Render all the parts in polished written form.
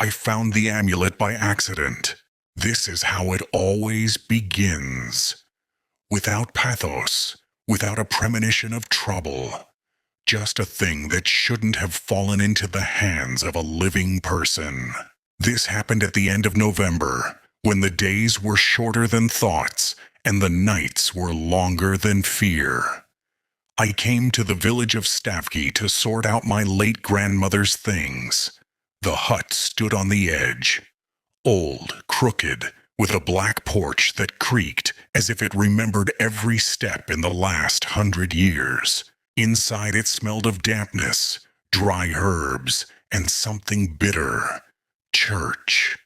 I found the amulet by accident. This is how it always begins. Without pathos, without a premonition of trouble. Just a thing that shouldn't have fallen into the hands of a living person. This happened at the end of November, when the days were shorter than thoughts and the nights were longer than fear. I came to the village of Stavki to sort out my late grandmother's things. The hut stood on the edge, old, crooked, with a black porch that creaked as if it remembered every step in the last 100 years. Inside it smelled of dampness, dry herbs, and something bitter. Church.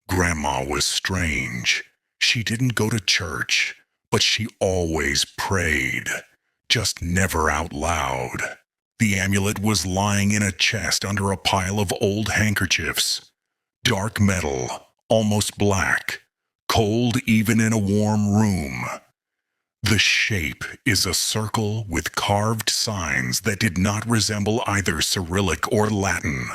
Grandma was strange. She didn't go to church, but she always prayed, just never out loud. The amulet was lying in a chest under a pile of old handkerchiefs. Dark metal, almost black, cold even in a warm room. The shape is a circle with carved signs that did not resemble either Cyrillic or Latin.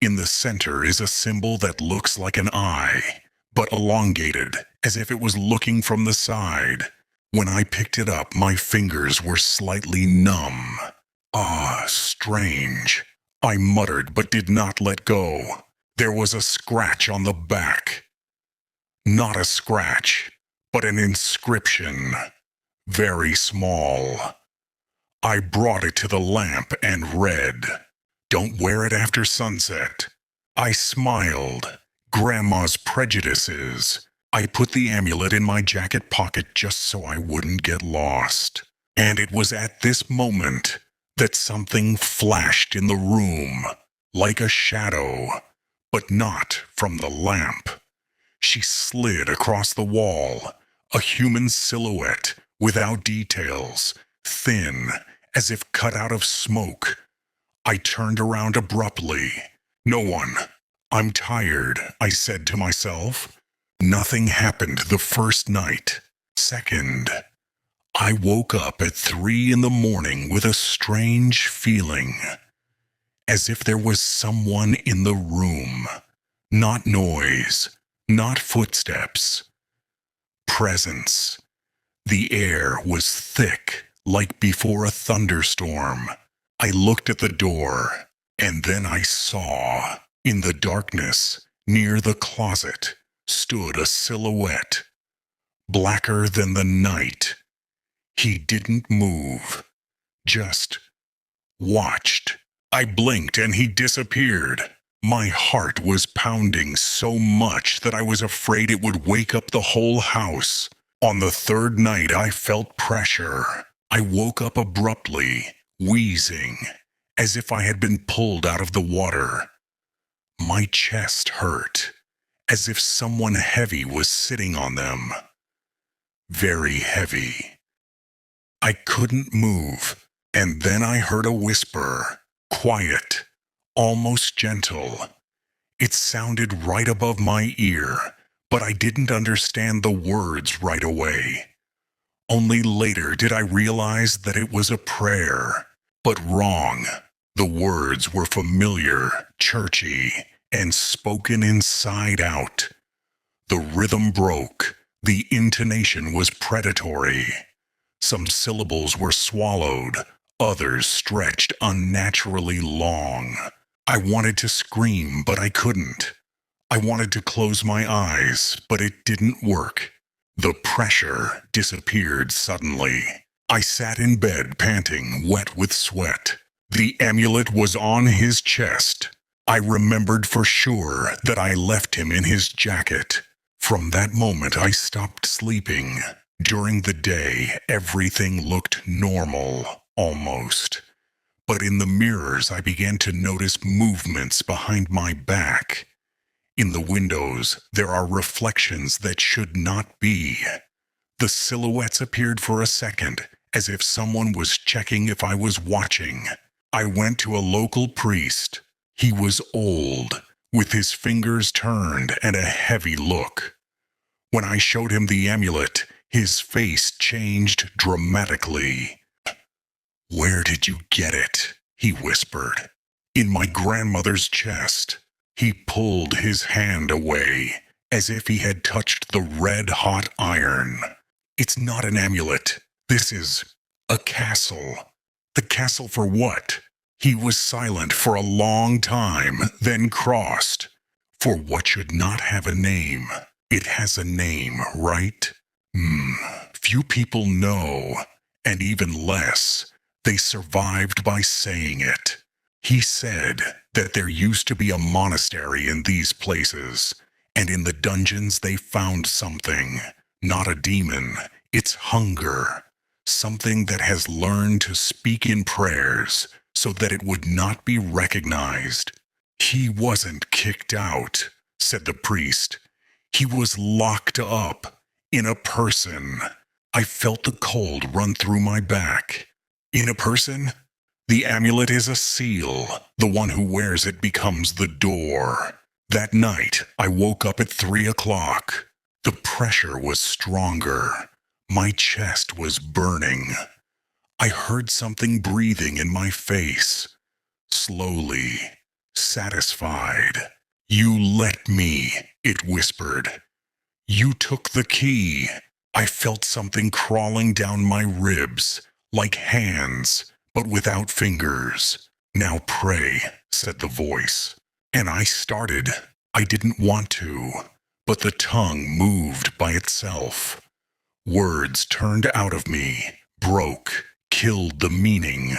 In the center is a symbol that looks like an eye, but elongated, as if it was looking from the side. When I picked it up, my fingers were slightly numb. Ah, strange. I muttered but did not let go. There was a scratch on the back. Not a scratch, but an inscription. Very small. I brought it to the lamp and read, "Don't wear it after sunset." I smiled. Grandma's prejudices. I put the amulet in my jacket pocket just so I wouldn't get lost. And it was at this moment that something flashed in the room, like a shadow, but not from the lamp. She slid across the wall, a human silhouette, without details, thin, as if cut out of smoke. I turned around abruptly. "No one. I'm tired," I said to myself. Nothing happened the first night. Second, I woke up at 3 in the morning with a strange feeling, as if there was someone in the room. Not noise, not footsteps. Presence. The air was thick, like before a thunderstorm. I looked at the door, and then I saw, in the darkness, near the closet, stood a silhouette, blacker than the night. He didn't move, just watched. I blinked and he disappeared. My heart was pounding so much that I was afraid it would wake up the whole house. On the third night, I felt pressure. I woke up abruptly, wheezing, as if I had been pulled out of the water. My chest hurt, as if someone heavy was sitting on them. Very heavy. I couldn't move, and then I heard a whisper, quiet, almost gentle. It sounded right above my ear, but I didn't understand the words right away. Only later did I realize that it was a prayer, but wrong. The words were familiar, churchy, and spoken inside out. The rhythm broke. The intonation was predatory. Some syllables were swallowed, others stretched unnaturally long. I wanted to scream, but I couldn't. I wanted to close my eyes, but it didn't work. The pressure disappeared suddenly. I sat in bed, panting, wet with sweat. The amulet was on his chest. I remembered for sure that I left him in his jacket. From that moment, I stopped sleeping. During the day, everything looked normal, almost. But in the mirrors, I began to notice movements behind my back. In the windows, there are reflections that should not be. The silhouettes appeared for a second, as if someone was checking if I was watching. I went to a local priest. He was old, with his fingers turned and a heavy look. When I showed him the amulet, his face changed dramatically. "Where did you get it?" he whispered. "In my grandmother's chest." He pulled his hand away, as if he had touched the red-hot iron. "It's not an amulet. This is a castle." "The castle for what?" He was silent for a long time, then crossed. "For what should not have a name. It has a name, right? Few people know, and even less. They survived by saying it." He said that there used to be a monastery in these places, and in the dungeons they found something, not a demon, it's hunger, something that has learned to speak in prayers so that it would not be recognized. "He wasn't kicked out," said the priest. "He was locked up in a person." I felt the cold run through my back. "In a person?" "The amulet is a seal. The one who wears it becomes the door." That night, I woke up at 3 o'clock. The pressure was stronger. My chest was burning. I heard something breathing in my face. Slowly, satisfied. "You let me," it whispered. "You took the key." I felt something crawling down my ribs, like hands, but without fingers. "Now pray," said the voice. And I started. I didn't want to, but the tongue moved by itself. Words turned out of me, broke, killed the meaning.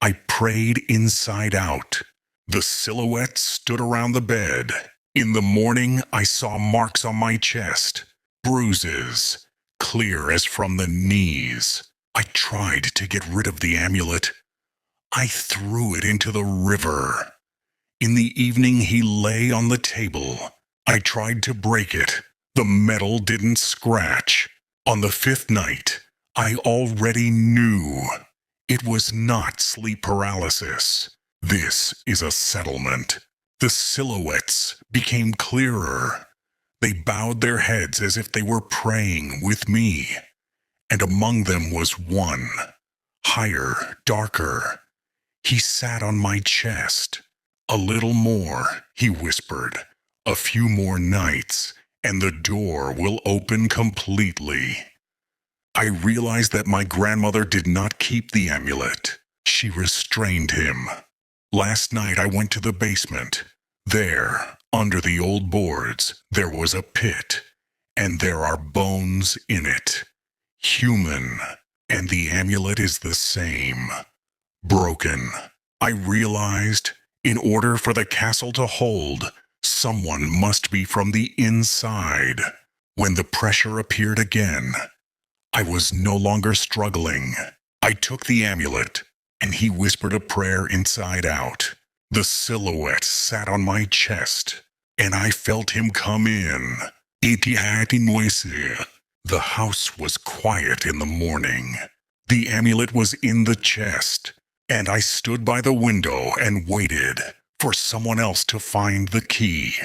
I prayed inside out. The silhouette stood around the bed. In the morning, I saw marks on my chest, bruises, clear as from the knees. I tried to get rid of the amulet. I threw it into the river. In the evening, he lay on the table. I tried to break it. The metal didn't scratch. On the 5th night, I already knew. It was not sleep paralysis. This is a settlement. The silhouettes became clearer. They bowed their heads as if they were praying with me. And among them was one, higher, darker. He sat on my chest. "A little more," he whispered. "A few more nights, and the door will open completely." I realized that my grandmother did not keep the amulet. She restrained him. Last night I went to the basement. There, under the old boards, there was a pit, and there are bones in it. Human, and the amulet is the same. Broken. I realized, in order for the castle to hold, someone must be from the inside. When the pressure appeared again, I was no longer struggling. I took the amulet, and he whispered a prayer inside out. The silhouette sat on my chest, and I felt him come in. The house was quiet in the morning. The amulet was in the chest, and I stood by the window and waited for someone else to find the key.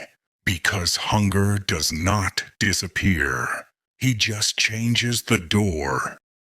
Because hunger does not disappear. He just changes the door.